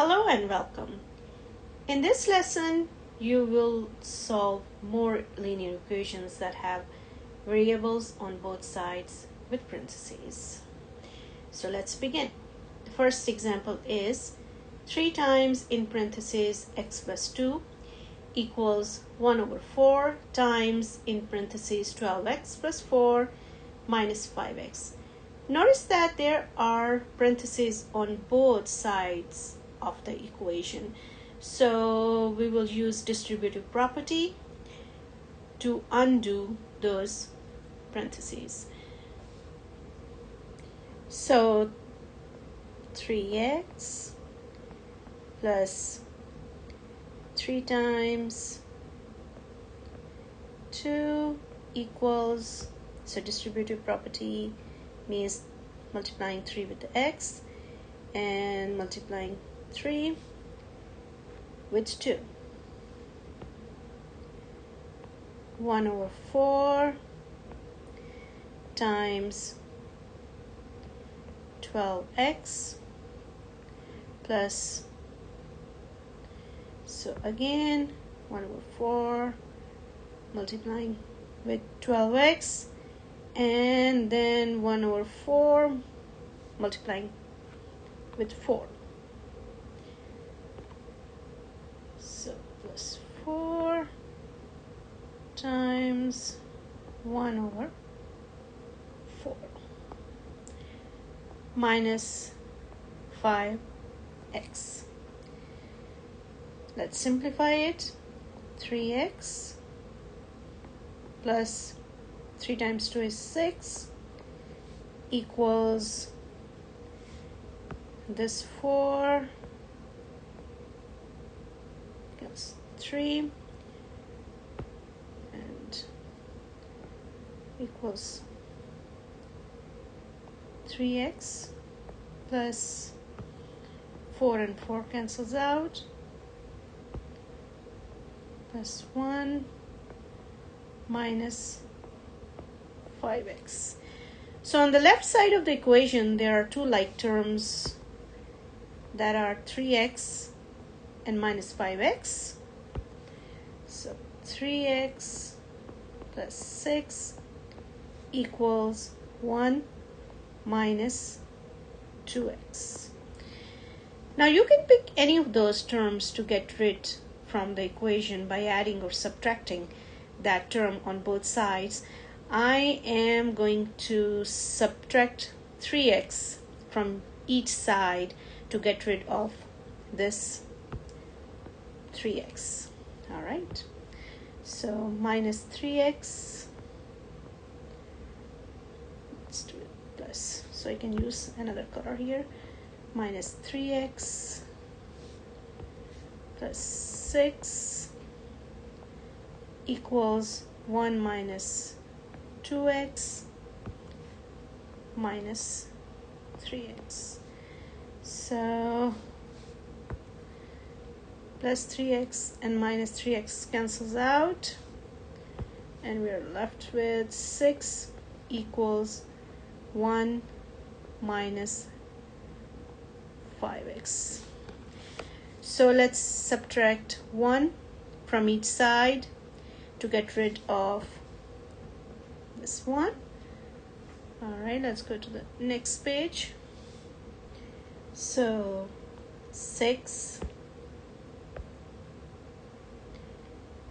Hello and welcome. In this lesson, you will solve more linear equations that have variables on both sides with parentheses. So let's begin. The first example is 3 times in parentheses x plus 2 equals 1 over 4 times in parentheses 12x plus 4 minus 5x. Notice that there are parentheses on both sides of the equation. So we will use distributive property to undo those parentheses. So 3x plus 3 times 2 equals, so distributive property means multiplying 3 with the x and multiplying 3 with 2. 1 over 4 times 12x plus, so again 1 over 4 multiplying with 12x and then 1 over 4 multiplying with 4. So plus 4 times 1 over 4 minus 5x. Let's simplify it. 3x plus 3 times 2 is 6 equals this 4 plus 3 and equals 3x plus 4 and 4 cancels out plus 1 minus 5x. So on the left side of the equation there are two like terms that are 3x and minus 5x. So 3x plus 6 equals 1 minus 2x. Now you can pick any of those terms to get rid from the equation by adding or subtracting that term on both sides. I am going to subtract 3x from each side to get rid of this 3x. All right, so minus 3x, let's do it plus, so I can use another color here, minus 3x plus 6 equals 1 minus 2x minus 3x. So plus 3x and minus 3x cancels out and we are left with 6 equals 1 minus 5x. So let's subtract 1 from each side to get rid of this one. All right, let's go to the next page. So 6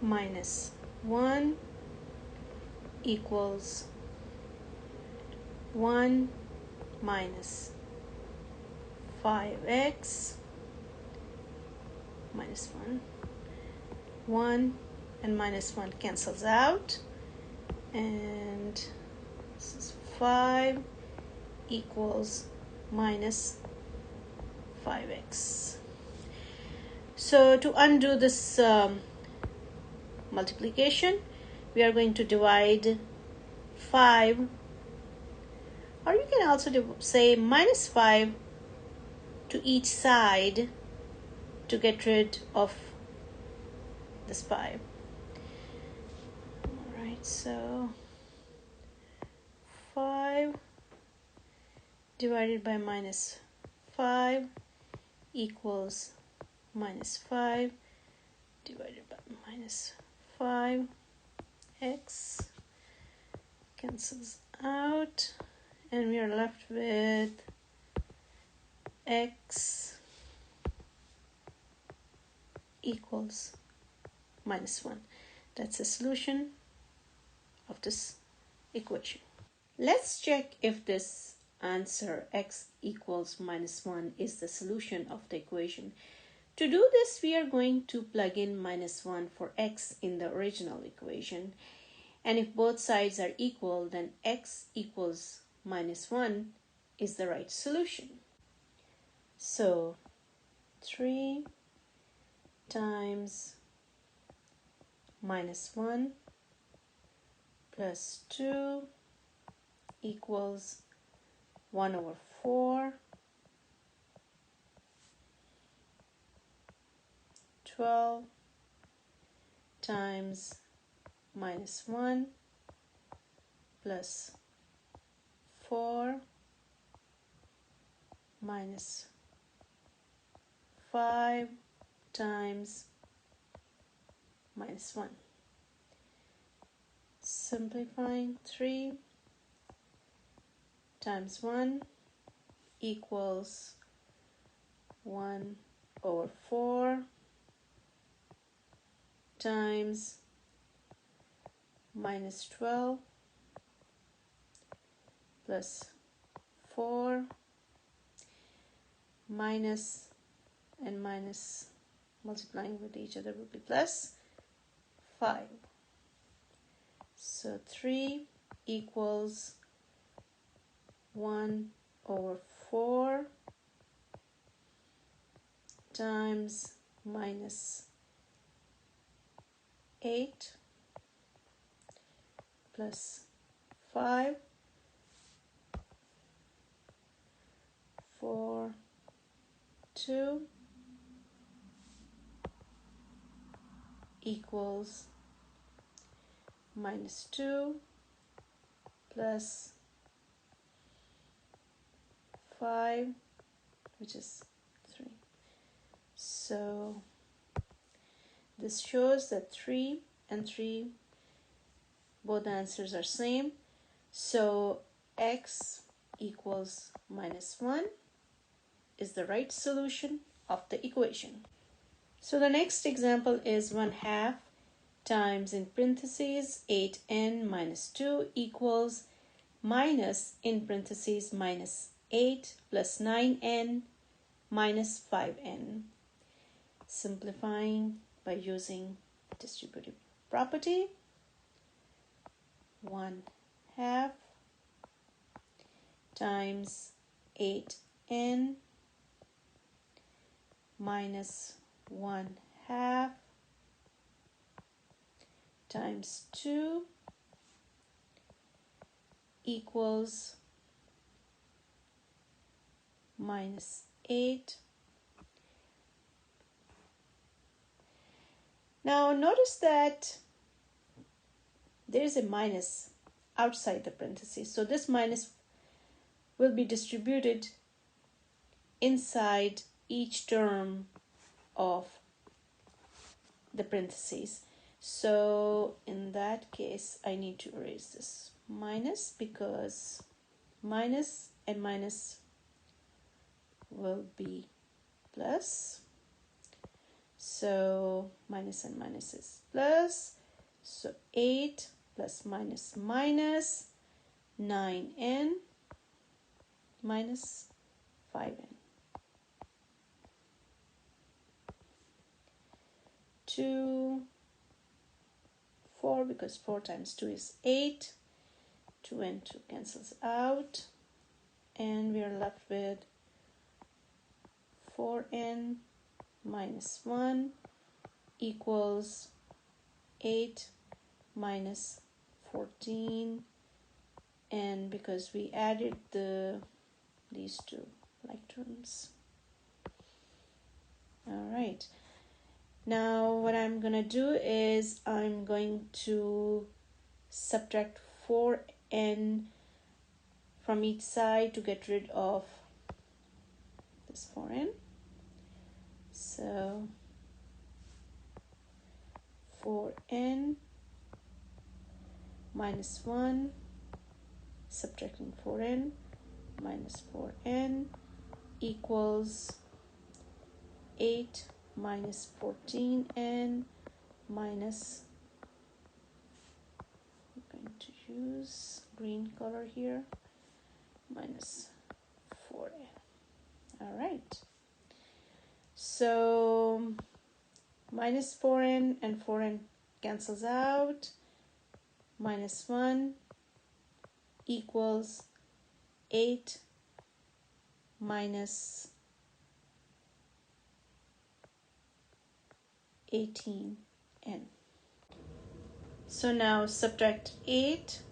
minus 1 equals 1 minus 5x minus 1. 1 and minus 1 cancels out and this is 5 equals minus 5x. So to undo this multiplication, we are going to divide 5, or you can also say minus 5 to each side to get rid of this 5. All right, so 5 divided by minus 5 equals minus 5 divided by minus 5. X cancels out, and we are left with x equals minus 1. That's the solution of this equation. Let's check if this answer x equals minus 1 is the solution of the equation. To do this, we are going to plug in minus 1 for x in the original equation. And if both sides are equal, then x equals minus 1 is the right solution. So 3 times minus 1 plus 2 equals 1 over 4. 12 times minus 1 plus 4 minus 5 times minus 1. Simplifying, 3 times 1 equals 1 over 4 times minus 12 plus 4 minus and minus multiplying with each other will be plus 5. So 3 equals 1 over 4 times minus 8 plus 5, 4, 2 equals minus 2 plus 5, which is 3. So this shows that 3 and 3, both answers are same. So x equals minus 1 is the right solution of the equation. So the next example is 1/2 times in parentheses 8n minus 2 equals minus in parentheses minus 8 plus 9n minus 5n. Simplifying by using distributive property, 1/2 times 8n minus 1/2 times 2 equals minus 8. Now notice that there is a minus outside the parentheses. So this minus will be distributed inside each term of the parentheses. So in that case, I need to erase this minus, because minus and minus will be plus. So minus and minus is plus. So 8 plus minus minus 9n minus 5n. 2, 4, because 4 times 2 is 8. 2 and 2 cancels out. And we are left with 4n minus 1 equals 8 minus 14. And because we added these two like terms. All right. Now what I'm going to do is I'm going to subtract 4n from each side to get rid of this 4n. So minus 1, subtracting 4n, minus 4n equals 8 minus 14n minus, I'm going to use green color here, minus 4n. All right. So minus 4n and 4n cancels out. Minus 1 equals 8 minus 18n. So now subtract 8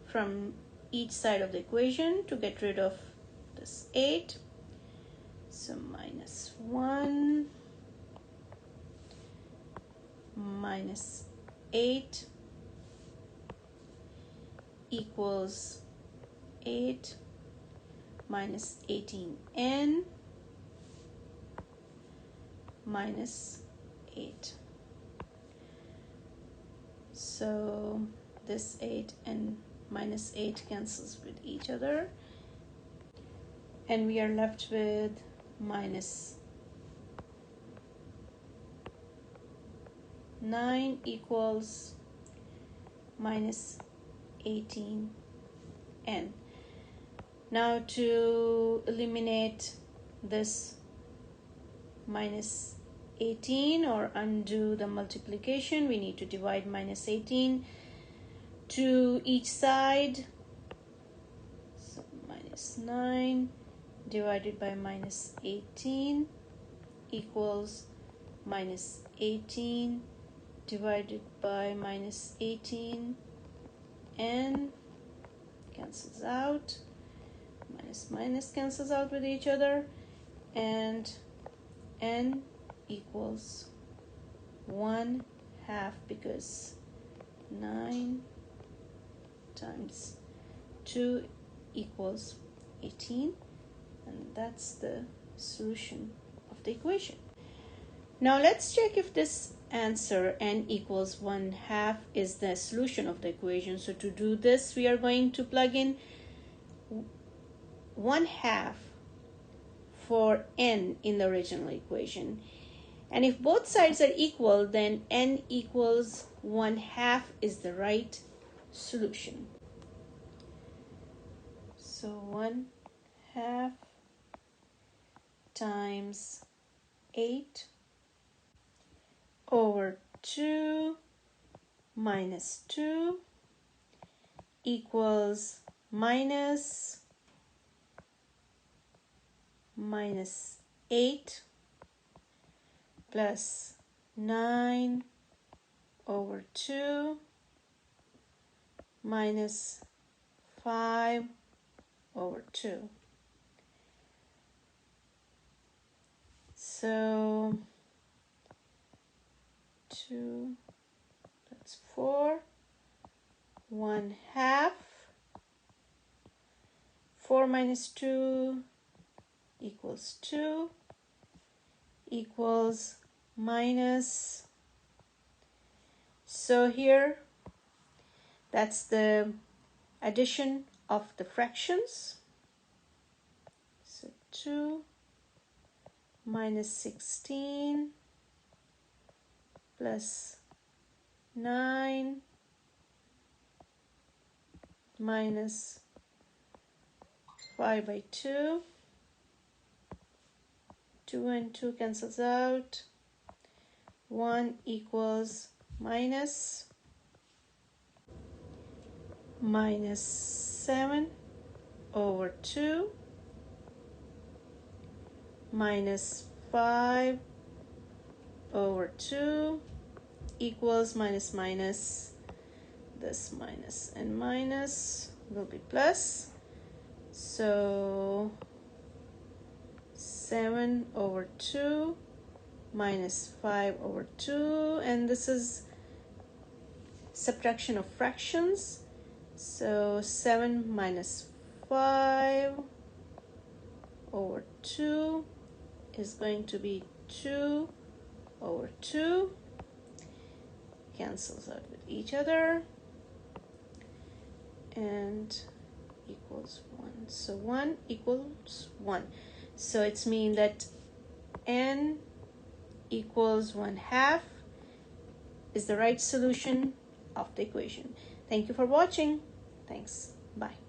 from each side of the equation to get rid of this 8. So minus 1 minus 8 equals 8 minus 18n minus 8. So this 8 and minus 8 cancels with each other, and we are left with minus 9 equals minus 18n. Now to eliminate this minus 18 or undo the multiplication, we need to divide minus 18 to each side. So minus 9 divided by minus 18 equals minus 18 divided by minus 18, and cancels out. Minus minus cancels out with each other, and n equals 1/2, because 9 times 2 equals 18, and that's the solution of the equation. Now let's check if this answer n equals 1/2 is the solution of the equation. So to do this, we are going to plug in 1/2 for n in the original equation. And if both sides are equal, then n equals 1/2 is the right solution. So 1/2 times 8 over 2 minus 2 equals minus 8 plus 9 over 2 minus 5 over 2. So 2, that's 4, 1/2. 4 minus 2 equals 2, equals minus, so here that's the addition of the fractions. So 2 minus 16 plus 9 minus 5 by 2. 2 and 2 cancels out. 1 equals minus 7 over 2 minus 5 over 2 equals minus minus, this minus and minus will be plus. So 7 over 2 minus 5 over 2, and this is subtraction of fractions. So 7 minus 5 over 2 is going to be 2 over 2, cancels out with each other. and equals 1. So 1 equals 1. So it's mean that n equals 1/2 is the right solution of the equation. Thank you for watching. Thanks. Bye.